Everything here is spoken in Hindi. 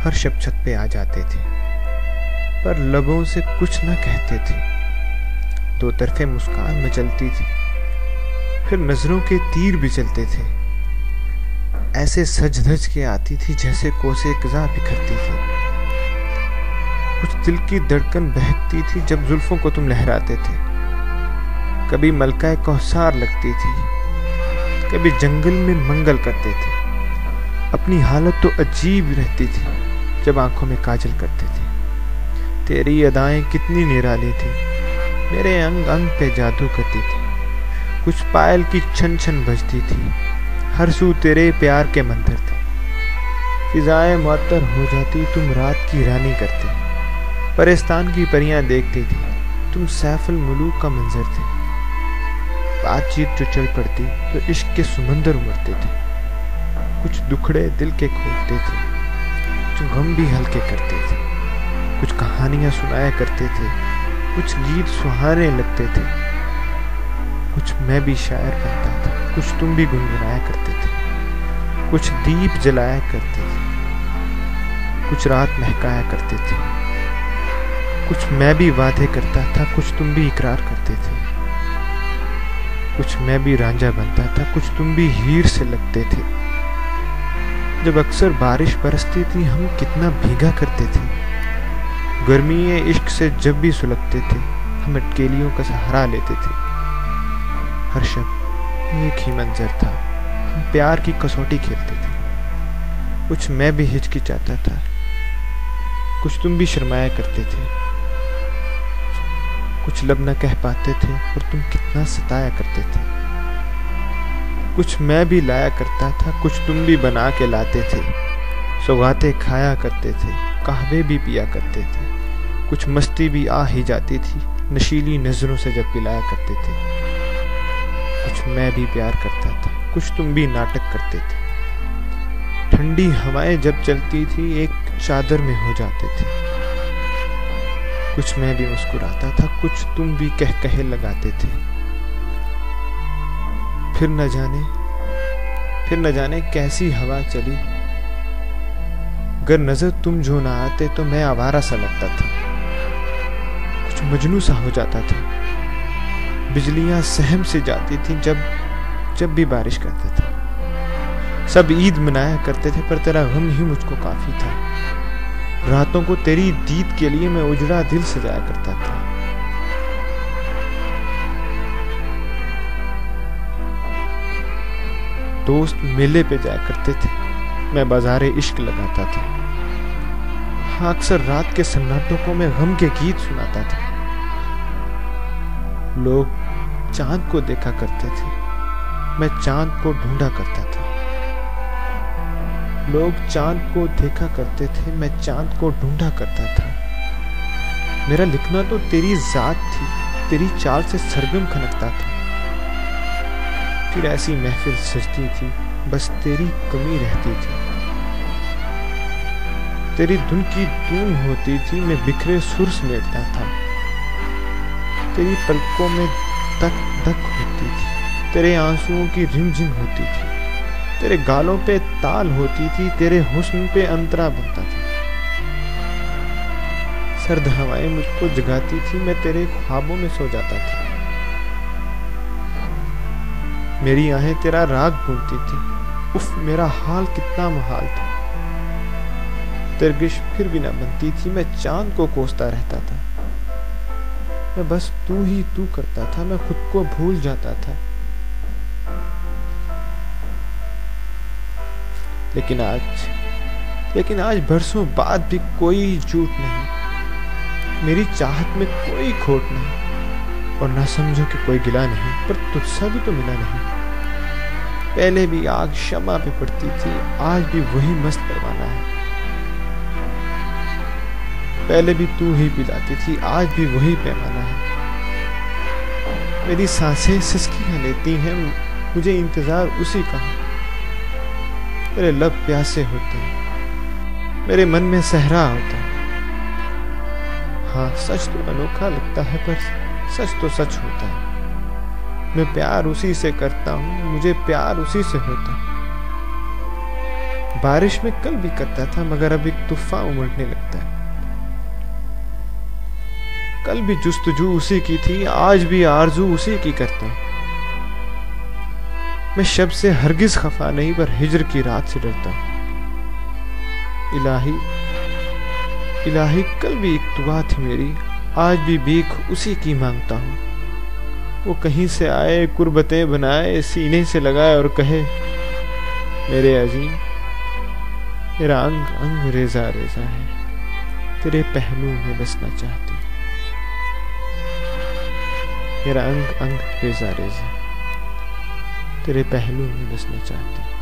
हर शब्द छत पे आ जाते थे, पर लबों से कुछ न कहते थे। दो तरफे मुस्कान मचलती थी, फिर नजरों के तीर भी चलते थे। ऐसे सज धज के आती थी जैसे कोसे कज़ा बिखरती थी। कुछ दिल की धड़कन बहकती थी जब जुल्फों को तुम लहराते थे। कभी मलकाए कौसार लगती थी, कभी जंगल में मंगल करते थे। अपनी हालत तो अजीब रहती थी जब आंखों में काजल करते थे। तेरी अदाएं कितनी निराली थी, मेरे अंग अंग पे जादू करती थी। कुछ पायल की छन छन बजती थी, हर सू तेरे प्यार के मंदिर थे। फिजाएं मुअत्तर हो जाती, तुम रात की रानी करते। परिस्तान की परियां देखती थी, तुम सैफुल मुलूक का मंजर थे। बातचीत जो चल पड़ती तो इश्क के सुमंदर उमड़ते थे। कुछ दुखड़े दिल के खोलते थे, कुछ गम भी हल्के करते थे। कुछ कहानियां सुनाया करते थे, कुछ गीत सुहाने लगते थे। कुछ मैं भी शायर बनता था, कुछ तुम भी गुनगुनाया करते थे। कुछ दीप जलाया करते थे, कुछ रात महकाया करते थे। कुछ मैं भी वादे करता था, कुछ तुम भी इकरार करते थे। कुछ मैं भी रांझा बनता था, कुछ तुम भी हीर से लगते थे। जब अक्सर बारिश बरसती थी, हम कितना भीगा करते थे। गर्मी इश्क से जब भी सुलगते थे, हम अटकेलियों का सहारा लेते थे। हर शब्द एक ही मंजर था, हम प्यार की कसौटी खेलते थे। कुछ मैं भी हिचकिचाता था, कुछ तुम भी शर्माया करते थे। कुछ लब न कह पाते थे और तुम कितना सताया करते थे। कुछ मैं भी लाया करता था, कुछ तुम भी बना के लाते थे। सौगातें खाया करते थे, कहवे भी पिया करते थे। कुछ मस्ती भी आ ही जाती थी, नशीली नजरों से जब पिलाया करते थे। कुछ मैं भी प्यार करता था, कुछ तुम भी नाटक करते थे। ठंडी हवाएं जब चलती थी, एक चादर में हो जाते थे। कुछ मैं भी मुस्कुराता था, कुछ तुम भी कह कहे लगाते थे। फिर न जाने कैसी हवा चली, अगर नजर तुम जो ना आते तो मैं आवारा सा लगता था। कुछ मजनू सा हो जाता था, बिजलियां सहम से जाती थी जब भी बारिश करता था। सब ईद मनाया करते थे, पर तेरा गम ही मुझको काफी था। रातों को तेरी दीद के लिए मैं उजड़ा दिल सजाया करता था। दोस्त मेले पे जाया करते थे, मैं बाजारे इश्क लगाता था। हाँ, अक्सर रात के सन्नाटों को मैं गम के गीत सुनाता था। लोग चांद को देखा करते थे, मैं चांद को ढूंढा करता था। लोग चांद को देखा करते थे, मैं चांद को ढूंढा करता था। मेरा लिखना तो तेरी जात थी, तेरी चाल से सरगम खनकता था। फिर ऐसी महफिल सजती थी, बस तेरी कमी रहती थी। तेरी धुन की धूम होती थी, मैं बिखरे सुर समेटता था। तेरी पलकों में तक तक होती थी, तेरे आंसुओं की रिमझिम होती थी। तेरे गालों पे ताल होती थी, तेरे हुस्न पे अंतरा बनता था। सर्द हवाएं मुझको जगाती थी, मैं तेरे ख्वाबों में सो जाता था। मेरी आहें तेरा राग बुनती थी, उफ मेरा हाल कितना मुहाल था। तिरगिश फिर भी न बनती थी, मैं चांद को कोसता रहता था। मैं बस तू ही तू करता था, मैं खुद को भूल जाता था। लेकिन आज बरसों बाद भी कोई झूठ नहीं, मेरी चाहत में कोई खोट नहीं। और ना समझो कि कोई गिला नहीं, पर तुझसे भी तो मिला नहीं। पहले भी आग शमा पे पड़ती थी, आज भी वही मस्त परवाना है। पहले भी तू ही पिलाती थी, आज भी वही पैमाना है। मेरी सांसें सिसकियां लेती हैं, मुझे इंतजार उसी का है। मेरे लब प्यासे होते हैं, मेरे मन में सहरा होता है। हाँ, सच तो अनोखा लगता है, पर सच तो सच होता है। मैं प्यार उसी से करता हूँ, मुझे प्यार उसी से होता है। बारिश में कल भी करता था, मगर अब एक तूफान उमड़ने लगता है। कल भी जुस्तजू उसी की थी, आज भी आरजू उसी की करता हूं। मैं शब से हरगिज खफा नहीं, पर हिजर की रात से डरता हूं। इलाही इलाही, कल भी एक दुआ थी मेरी, आज भी भीख उसी की मांगता हूं। वो कहीं से आए, कुर्बतें बनाए, सीने से लगाए और कहे, मेरे अजीम, मेरा अंग अंग रेजा रेजा है, तेरे पहलू में बसना चाहती। मेरा अंग अंग रेजा रेजा, तेरे पहलू में बसना चाहती।